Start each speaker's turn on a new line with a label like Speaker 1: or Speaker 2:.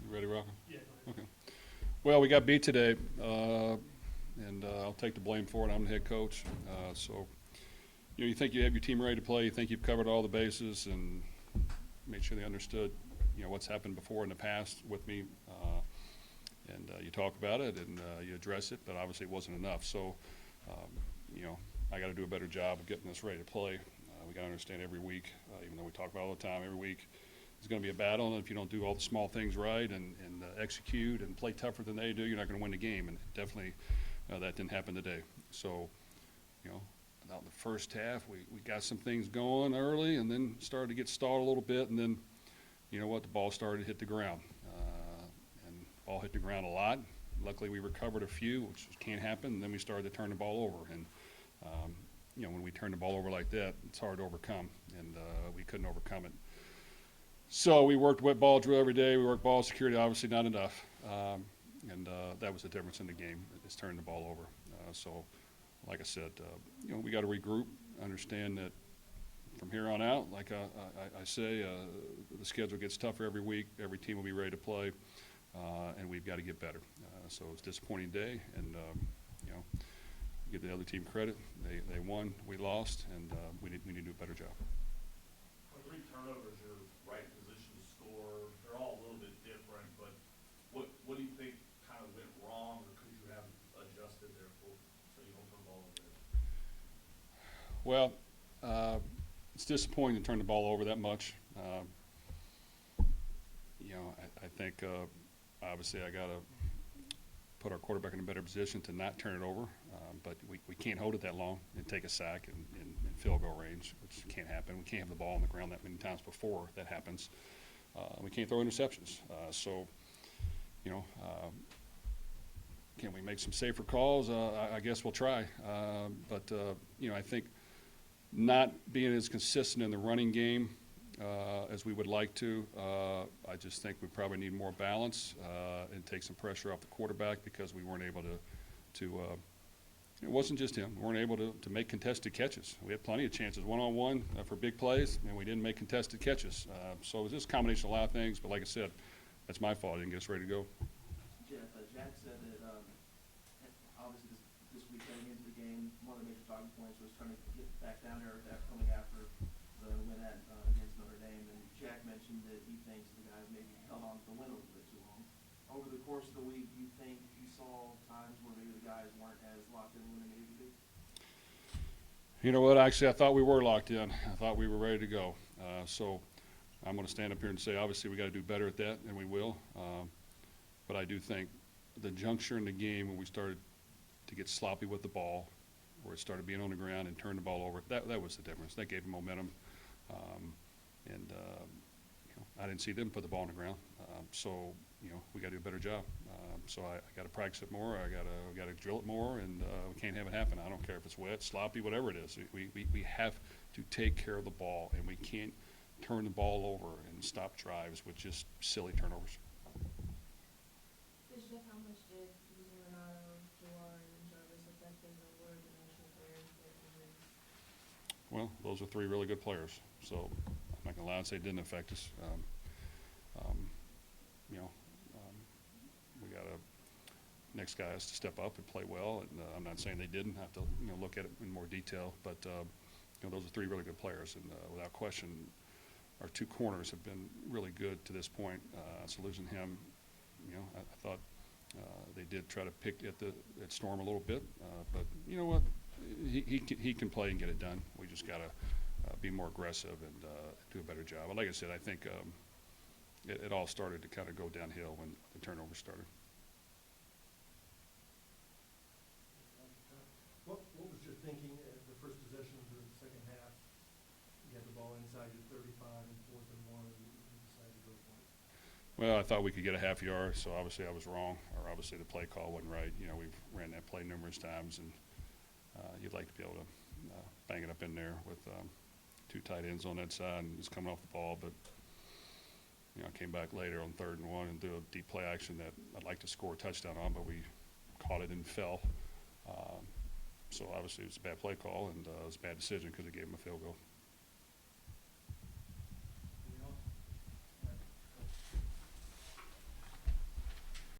Speaker 1: You ready, Rocco?
Speaker 2: Yeah, go ahead.
Speaker 1: Okay. Well, we got beat today, and I'll take the blame for it. I'm the head coach. You think you have your team ready to play. You think you've covered all the bases and made sure they understood, what's happened before in the past with me. You talk about it and you address it, but obviously it wasn't enough. So, I got to do a better job of getting us ready to play. We got to understand every week, even though we talk about it all the time, every week it's going to be a battle, and if you don't do all the small things right and execute and play tougher than they do, you're not going to win the game. And definitely that didn't happen today. So, about the first half, we got some things going early and then started to get stalled a little bit, and then, the ball started to hit the ground. And the ball hit the ground a lot. Luckily, we recovered a few, which can't happen, and then we started to turn the ball over. And, when we turn the ball over like that, it's hard to overcome, and we couldn't overcome it. So we worked wet ball drill every day. We worked ball security, obviously not enough. That was the difference in the game, is turning the ball over. Like I said, we got to regroup, understand that from here on out, like I say, the schedule gets tougher every week. Every team will be ready to play, and we've got to get better. So it was a disappointing day, and, give the other team credit. They won, we lost, and we need to do a better job.
Speaker 3: On 3 turnovers, you're right position to score. They're all a little bit different, but what do you think kind of went wrong, or could you have adjusted there so you don't turn the ball over there?
Speaker 1: Well, it's disappointing to turn the ball over that much. I think obviously I got to put our quarterback in a better position to not turn it over, but we can't hold it that long and take a sack in field goal range, which can't happen. We can't have the ball on the ground that many times before that happens. We can't throw interceptions. Can we make some safer calls? I guess we'll try. I think not being as consistent in the running game as we would like to, I just think we probably need more balance and take some pressure off the quarterback, because we weren't able to it wasn't just him. We weren't able to make contested catches. We had plenty of chances one-on-one for big plays, and we didn't make contested catches. So it was just a combination of a lot of things, but like I said, that's my fault. I didn't get us ready to go.
Speaker 4: Jeff, Jack said that obviously this week heading into the game, one of the major talking points was trying to get back down there coming after the win against Notre Dame. And Jack mentioned that he thinks the guys maybe held on to the win a little bit too long. Over the course of the week, do you think you saw times where maybe the guys weren't as locked in when they needed to be?
Speaker 1: You know what? Actually, I thought we were locked in. I thought we were ready to go. So I'm going to stand up here and say, obviously, we got to do better at that, and we will. But I do think the juncture in the game when we started to get sloppy with the ball, where it started being on the ground and turned the ball over, that was the difference. That gave them momentum. I didn't see them put the ball on the ground. We got to do a better job. I got to practice it more. We got to drill it more, and we can't have it happen. I don't care if it's wet, sloppy, whatever it is. We have to take care of the ball, and we can't turn the ball over and stop drives with just silly turnovers.
Speaker 5: Jeff, how much did losing Renato, Jawar, and Jarvis affect the number of dimensional players that you lose?
Speaker 1: Well, those are 3 really good players, so I'm not going to lie and say it didn't affect us. We got next guy has to step up and play well, and I'm not saying they didn't. I have to look at it in more detail, but those are 3 really good players, and without question, our 2 corners have been really good to this point. So losing him, I thought they did try to pick at Storm a little bit, but you know what? He can play and get it done. We just got to be more aggressive and do a better job. But like I said, I think it all started to kind of go downhill when the turnover started.
Speaker 2: What was your thinking at the first possession of the second half? You had the ball inside your 35 and 4th and 1, and you decided to go for it.
Speaker 1: Well, I thought we could get a half yard, so obviously I was wrong, or obviously the play call wasn't right. We've ran that play numerous times, and you'd like to be able to bang it up in there with 2 tight ends on that side and just coming off the ball. But I came back later on 3rd and 1 and do a deep play action that I'd like to score a touchdown on, but we caught it and fell. So obviously it was a bad play call, and it was a bad decision because it gave him a field goal.